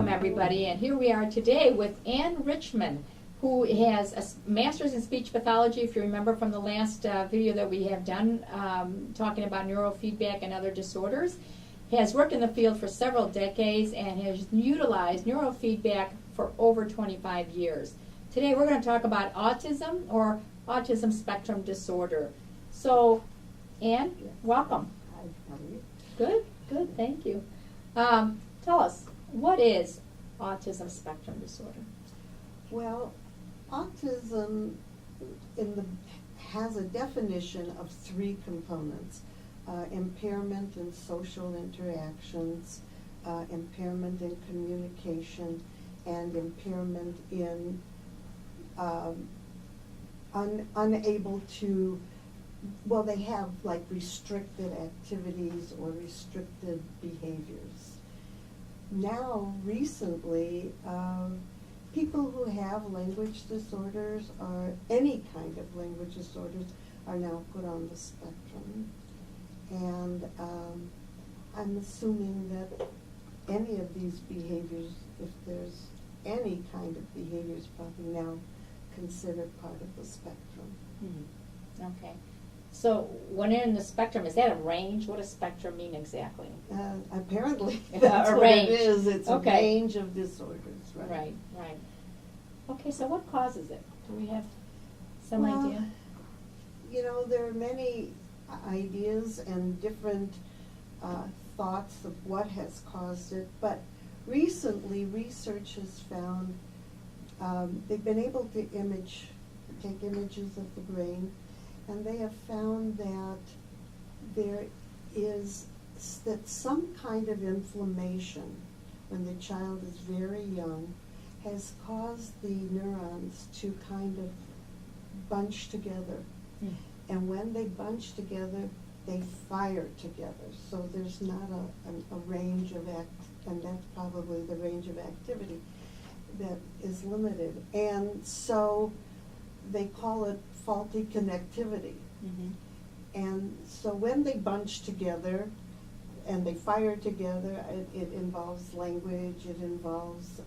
Welcome, everybody, and here we are today with Richman, who has a master's in speech pathology, if you remember from the last video that we have done, talking about neurofeedback and other disorders, has worked in the field for several decades and has utilized neurofeedback for over 25 years. Today we're going to talk about autism or autism spectrum disorder. So, Ann, welcome. Hi, how are you? Good, good, thank you. Tell us, what is autism spectrum disorder? Well, autism has a definition of three components: impairment in social interactions, impairment in communication, and impairment in unable to, well, they have like restricted activities or restricted behaviors. Now, recently, people who have language disorders or any kind of language disorders are now put on the spectrum. And I'm assuming that any of these behaviors, if there's any kind of behaviors, probably now considered part of the spectrum. Mm-hmm. Okay. So when you're in the spectrum, is that a range? What does spectrum mean exactly? Apparently, that's what range. it is. It's Okay. a range of disorders. Right. Right, right. Okay, so what causes it? Do we have some Well, idea? You know, there are many ideas and different thoughts of what has caused it, but recently research has found they've been able to take images of the brain, and they have found that there is some kind of inflammation when the child is very young has caused the neurons to kind of bunch together. Mm. And when they bunch together, they fire together. So there's not a range of and that's probably the range of activity that is limited. And so they call it faulty connectivity. Mm-hmm. And so when they bunch together and they fire together, it involves language, it involves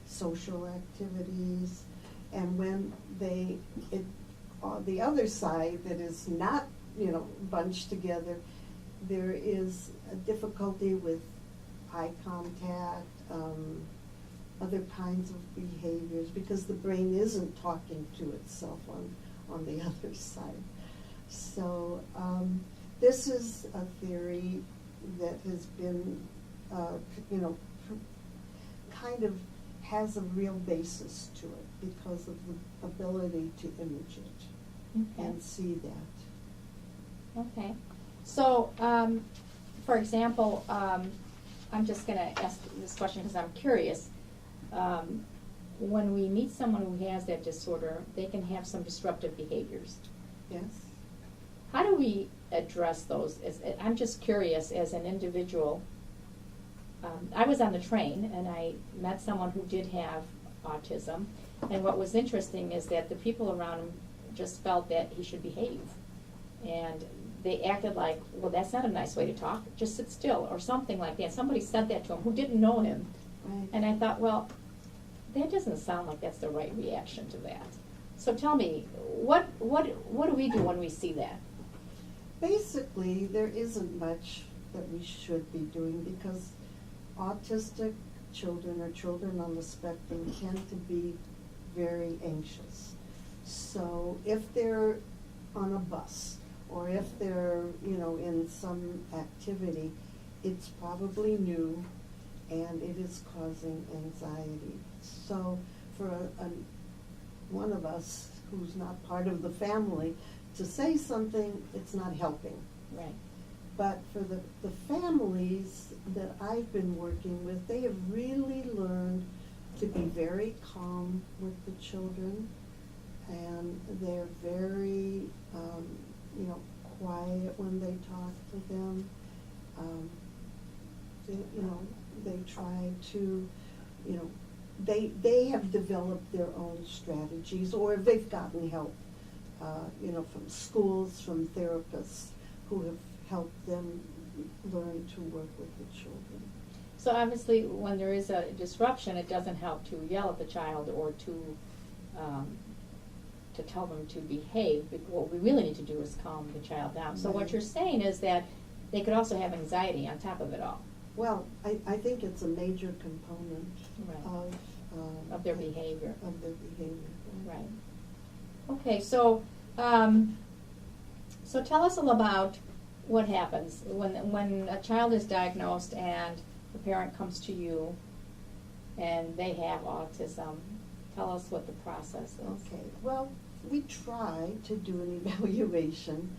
social activities, and when the other side that is not, bunched together, there is a difficulty with eye contact, other kinds of behaviors, because the brain isn't talking to itself on the other side. So this is a theory that has been, kind of has a real basis to it because of the ability to image it and see that. Okay. So, for example, I'm just going to ask this question because I'm curious. When we meet someone who has that disorder, they can have some disruptive behaviors. Yes. How do we address those? I'm just curious, as an individual. I was on the train and I met someone who did have autism, and what was interesting is that the people around him just felt that he should behave, and they acted like, well, that's not a nice way to talk, just sit still, or something like that. Somebody said that to him who didn't know him. Right. And I thought, well, that doesn't sound like that's the right reaction to that. So tell me, what do we do when we see that? Basically, there isn't much that we should be doing because autistic children or children on the spectrum tend to be very anxious. So if they're on a bus or if they're, in some activity, it's probably new and it is causing anxiety. So for one of us who's not part of the family to say something, it's not helping. Right. But for the families that I've been working with, they have really learned to be very calm with the children, and they're very, quiet when they talk to them. They try to, they have developed their own strategies, or they've gotten help, from schools, from therapists who have helped them learn to work with the children. So obviously, when there is a disruption, it doesn't help to yell at the child or to tell them to behave. What we really need to do is calm the child down. So what Right. you're saying is that they could also have anxiety on top of it all, Well, I think it's a major component Right. of of their behavior. Of their behavior. Right. Okay, so so tell us all about what happens when a child is diagnosed and the parent comes to you and they have autism. Tell us what the process is. Okay, well, we try to do an evaluation.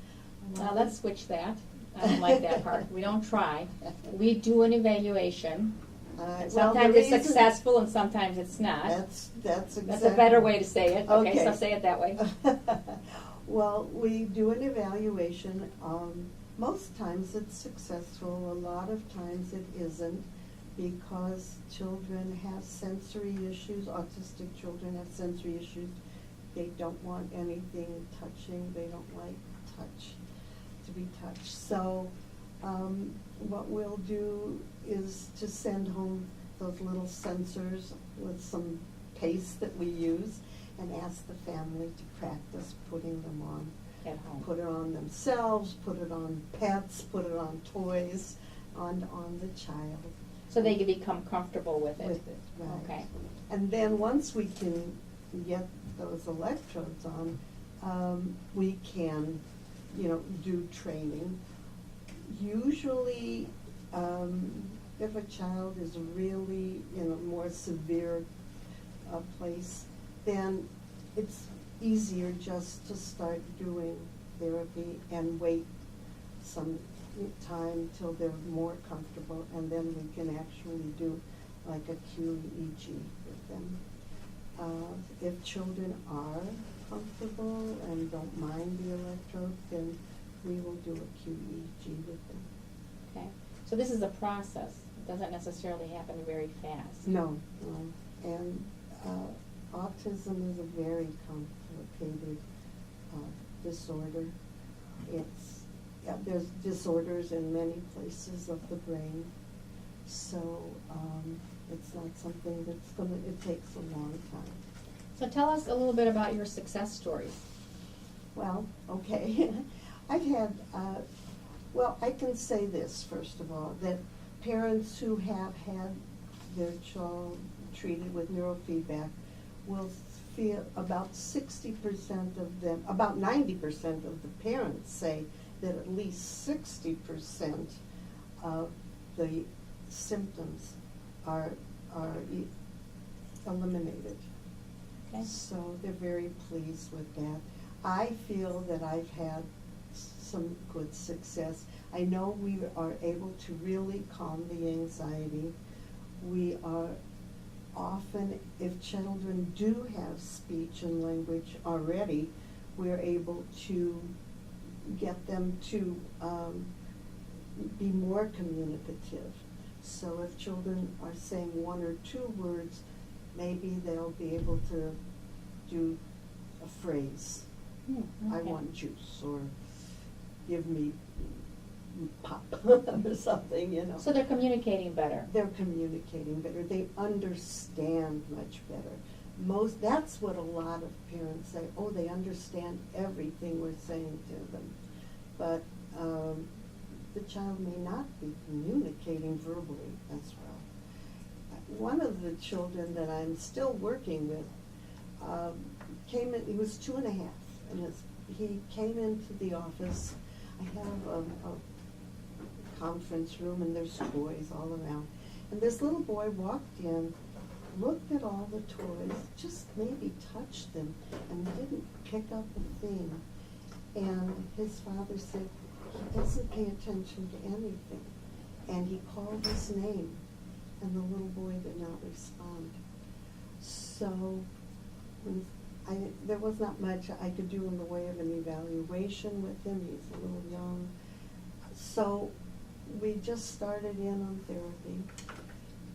Now let's switch that. I don't like that part. We don't try. We do an evaluation. And sometimes it's successful and sometimes it's not. That's exactly. That's a better way to say it. Okay, Okay. so say it that way. Well, we do an evaluation. Most times it's successful. A lot of times it isn't, because children have sensory issues. Autistic children have sensory issues. They don't want anything touching. They don't like to be touched. So what we'll do is to send home those little sensors with some paste that we use and ask the family to practice putting them on. At home. Put it on themselves, put it on pets, put it on toys, on the child. So they can become comfortable with it. Right. Okay. And then once we can get those electrodes on, we can, do training. Usually, if a child is really in a more severe place, then it's easier just to start doing therapy and wait some time till they're more comfortable, and then we can actually do like a QEEG with them. If children are comfortable and don't mind the electrode, then we will do a QEEG with them. Okay. So this is a process. It doesn't necessarily happen very fast. No. And autism is a very complicated disorder. There's disorders in many places of the brain, so it's not something it takes a long time. So tell us a little bit about your success stories. Well, okay. I've had, I can say this, first of all, that parents who have had their child treated with neurofeedback will feel about 60% of them, about 90% of the parents say that at least 60% of the symptoms are eliminated. Okay. So they're very pleased with that. I feel that I've had some good success. I know we are able to really calm the anxiety. We are often, if children do have speech and language already, we're able to get them to be more communicative. So if children are saying one or two words, maybe they'll be able to do a phrase. Okay. I want juice, or give me pop, or something, So they're communicating better. They're communicating better. They understand much better. That's what a lot of parents say. Oh, they understand everything we're saying to them. But the child may not be communicating verbally as well. One of the children that I'm still working with came in, he was 2.5, and he came into the office. I have a conference room, and there's toys all around. And this little boy walked in, looked at all the toys, just maybe touched them, and didn't pick up a thing. And his father said, he doesn't pay attention to anything. And he called his name, and the little boy did not respond. So there was not much I could do in the way of an evaluation with him. He's a little young. So we just started in on therapy.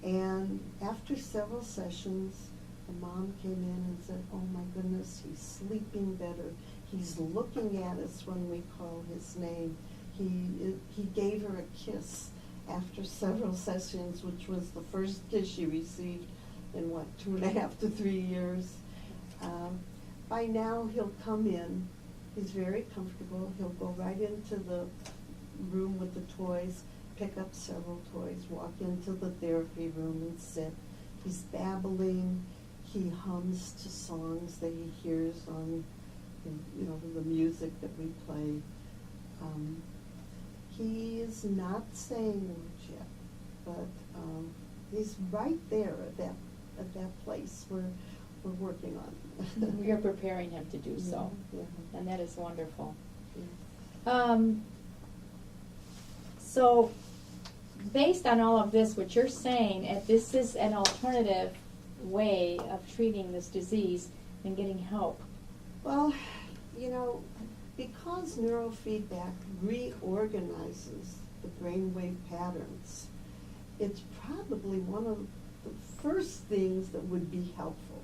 And after several sessions, the mom came in and said, oh my goodness, he's sleeping better. He's looking at us when we call his name. He gave her a kiss, after several sessions, which was the first kiss she received in 2.5 to 3 years. By now he'll come in, he's very comfortable, he'll go right into the room with the toys, pick up several toys, walk into the therapy room and sit. He's babbling, he hums to songs that he hears on, the music that we play. He is not saying words yet, but he's right there at that place where we're working on. We are preparing him to do so, Yeah. and that is wonderful. Yeah. So, based on all of this, what you're saying, this is an alternative way of treating this disease and getting help. Well, because neurofeedback reorganizes the brainwave patterns, it's probably one of the first things that would be helpful.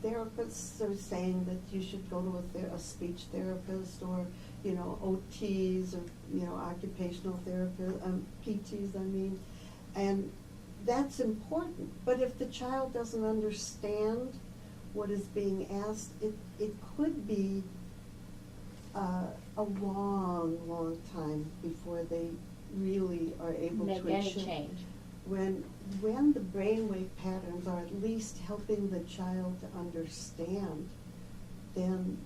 Therapists are saying that you should go to a speech therapist or, OTs or, occupational therapists, PTs, and that's important. But if the child doesn't understand what is being asked, it could be a long time before they really are able Make to any achieve change. When the brainwave patterns are at least helping the child to understand, then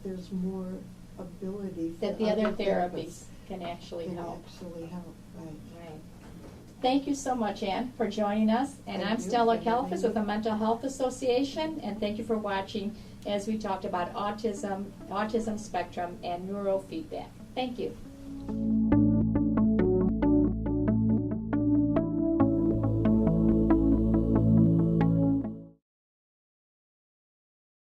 there's more ability for That the other therapists therapies can actually help. Right. Right. Thank you so much, Ann, for joining us. And Thank I'm you Stella for having Kalfas me. with the Mental Health Association, and thank you for watching as we talked about autism spectrum, and neurofeedback. Thank you.